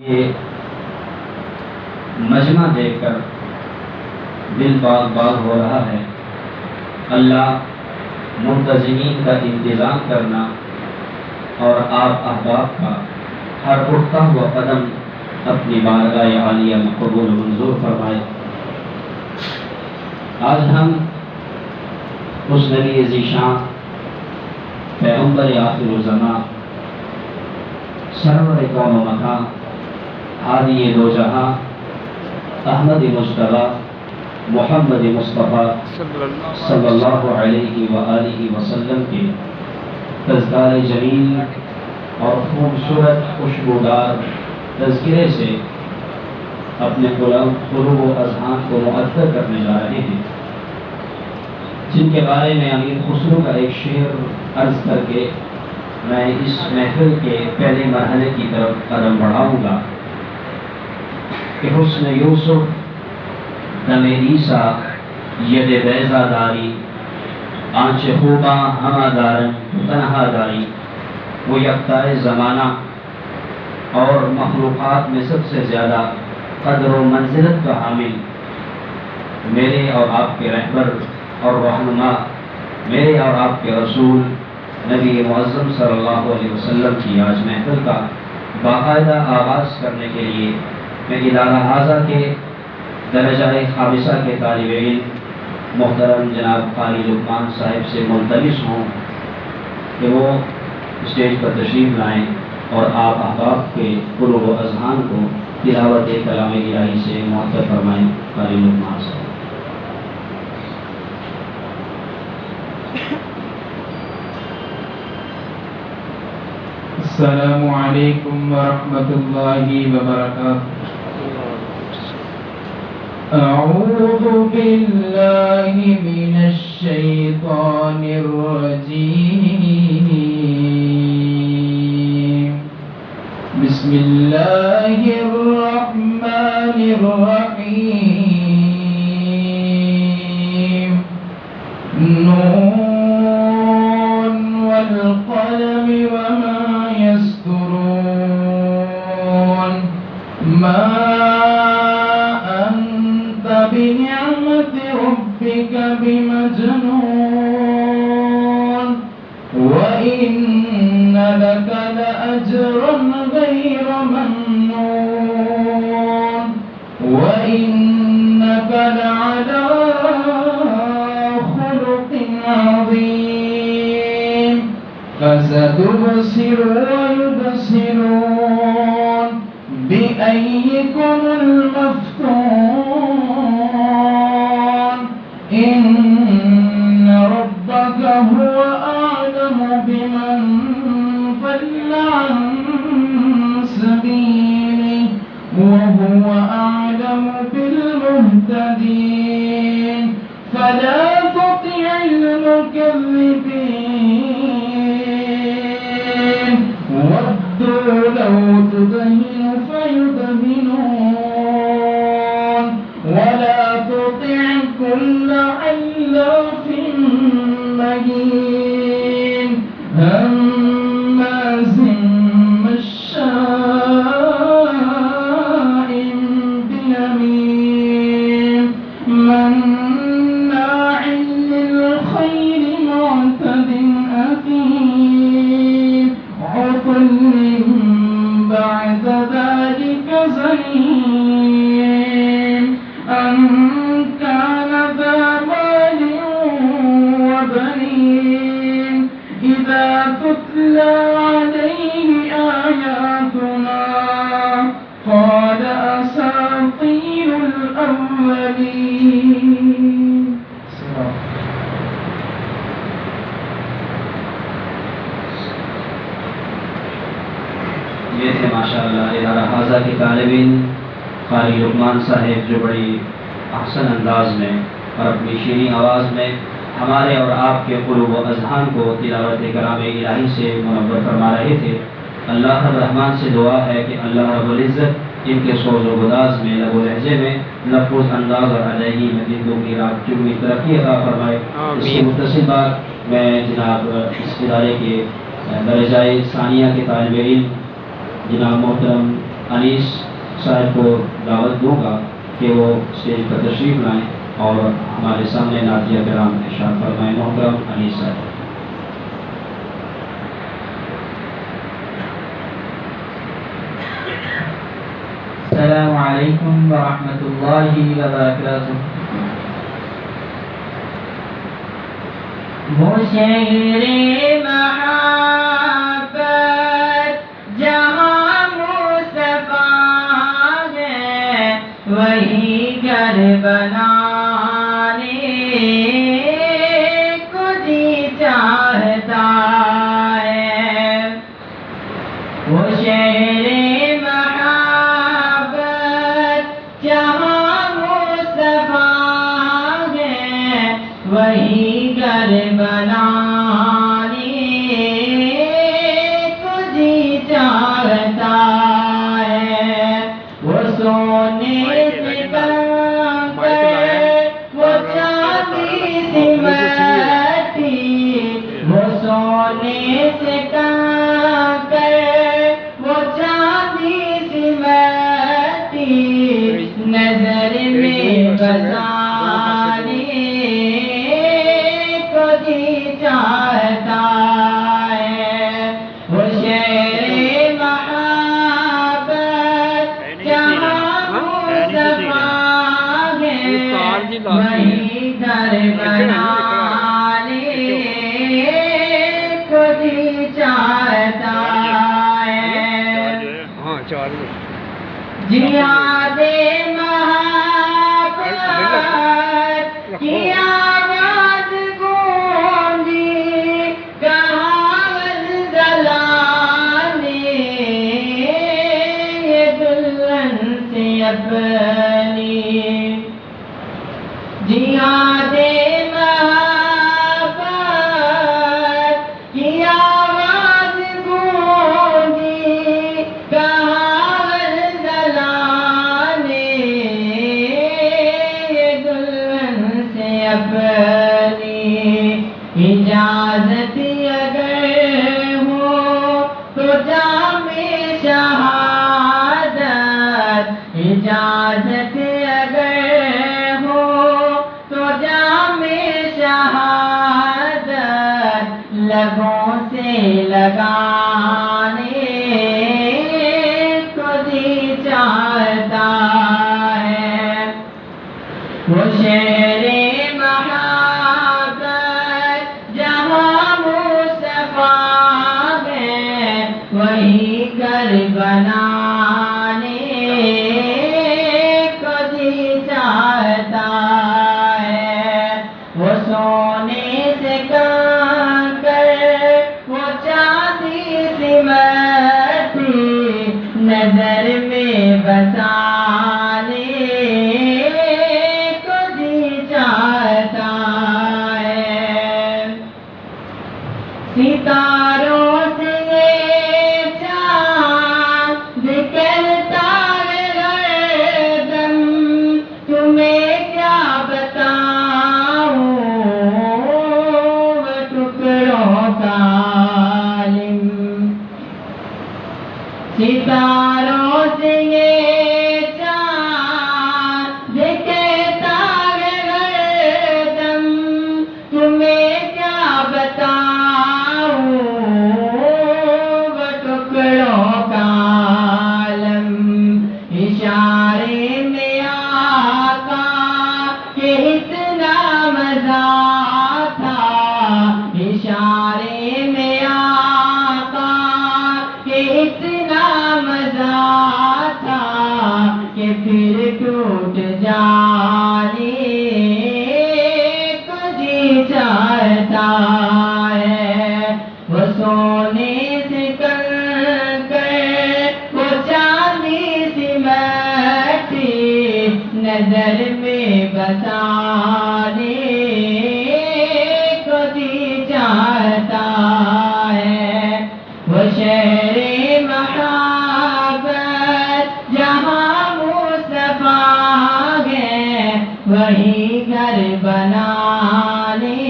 یہ مجمع دیکھ کر دل باغ باغ ہو رہا ہے۔ اللہ منتظمین کا انتظام کرنا اور آپ احباب کا ہر اٹھتا ہوا قدم اپنی بارگاہ عالیہ میں قبول و منظور فرمائے۔ آج ہم اس نبی ذیشان پیغمبر آخر الزمان سرور کون و مکان ہادی دو جہاں احمد مجتبیٰ محمد مصطفیٰ صلی اللہ علیہ وآلہ وسلم کے تذکار جمیل اور خوبصورت خوشبودار تذکرے سے اپنے قلوب و اذہان کو معطر کرنے جا رہے ہیں، جن کے بارے میں امیر خسرو کا ایک شعر عرض کر کے میں اس محفل کے پہلے مرحلے کی طرف قدم بڑھاؤں گا کہ حسن یوسف دم عیسیٰ ید بیضا داری آنچ خوباں ہمہ دارن تنہا داری، وہ یکتائے زمانہ اور مخلوقات میں سب سے زیادہ قدر و منزلت کا حامل، میرے اور آپ کے رہبر اور رہنما، میرے اور آپ کے رسول نبی معظم صلی اللہ علیہ وسلم کی آج محفل کا باقاعدہ آغاز کرنے کے لیے میں ادارہ حاضہ کے درجہ خامسہ کے طالب علم محترم جناب قاری لقمان صاحب سے ملتمس ہوں کہ وہ اسٹیج پر تشریف لائیں اور آپ احباب کے قلوب و اذہان کو تلاوت کلام الہی سے معطر فرمائیں۔ قاری لقمان صاحب۔ السلام علیکم ورحمۃ اللہ وبرکاتہ۔ اعوذ باللہ من الشیطان الرجیم، بسم اللہ الرحمن الرحیم، نون والقلم وما يسطرون، ما أنت بنعمة ربك بمجنون، وإن لك لأجرا غير ممنون، وإنك لعلى خلق عظيم، فستبصر ويبصرون بأيكم المفتون، إن ربك هو أعلم بمن ضل عن سبيله وهو أعلم بالمهتدين، فلا تطع المكذبين ودوا لو تدهن فيدهنون، ولا تطع كل حلاف مهين هماز مشاء بنميم، مناع للخير معتد أثيم، عتل بعد ذلك زنيم، أن كان ذا مال وبنين، إذا تتلى عليه آياتنا قال أساطير الأولين۔ یہ تھے ماشاءاللہ ادارہ حاضہ کے طالب علم قاری لقمان صاحب، جو بڑی احسن انداز میں اور اپنی شیریں آواز میں ہمارے اور آپ کے قلوب و اذہان کو تلاوت کلام الہی سے منور فرما رہے تھے۔ اللہ رب الرحمن سے دعا ہے کہ اللہ رب العزت ان کے سوز و گداز میں، لب و لہجے میں، لفظ انداز اور ادائیگی میں زندوں کی رات چنی ترقی عطا فرمائے۔ اس کی متصل بات میں جناب اس ادارے کے درجہ ثانیہ کے طالب علم جناب محترم انیس صاحب کو دعوت دوں گا کہ وہ اسٹیج پر تشریف لائیں اور ہمارے سامنے نعتیہ کرام ارشاد فرمائیں۔ محترم انیس صاحب۔ السلام علیکم ورحمۃ اللہ وبرکاتہ۔ وہ شہر محبت جہاں مصطفیٰ ہے، وہی گھر بنانے کو جی چاہتا ہے۔ وہ شہر محبت جہاں مصطفیٰ ہے، وہی گھر بنانے کو جی چاہتا ہے۔ وہ سونے سے کنکر، وہ چاندی سے مٹی، وہ سونے سے کنکر، وہ چاندی سے مٹی، نظر میں بسانے کو جی چاہتا ہے۔ وہ شہر محبت جہاں مصطفیٰ ہے، وہی گھر بنانے کو جی چاہتا ہے۔ جہاد محبت کی آواز گونجی، کہاں زلزلانے یہ دلہن سے اپنی۔ جہاد محبت کی آواز گونجی، کہاں زلزلانے یہ دلہن سے اپنی۔ اجازت اگر ہو تو جام شہادت، اجازت اگر ہو تو جام شہادت، لبوں سے لگانے کو جی چاہتا ہے۔ وہ شہر محبت جہاں مصطفیٰ ہے، وہی گھر بنانے کو جی چاہتا ہے۔ وہ سونے سے کنکر، وہ چاندی سے مٹی، نظر میں بسانے کو جی چاہتا ہے۔ ستاروں سے یہ چاند کرتا ہے ہردم، تمہیں کیا بتاؤں وہ ٹکڑوں کا عالم۔ ستاروں سے یہ چاند کہتا ہے ہردم، تمہیں کیا بتاؤں وہ ٹکڑوں کا عالم۔ اشارے میں آقا کہ اتنا مزہ تھا، اشارے میں آقا کہ اتنا مزہ تھا، کہ پھر ٹوٹ جانے کو جی چاہتا ہے۔ وہ سونے سے کنکر، وہ چاندی سے مٹی، نظر میں بسانے کو جی چاہتا ہے۔ وہ شہر محبت جہاں مصطفیٰ ہے، وہی گھر بنانے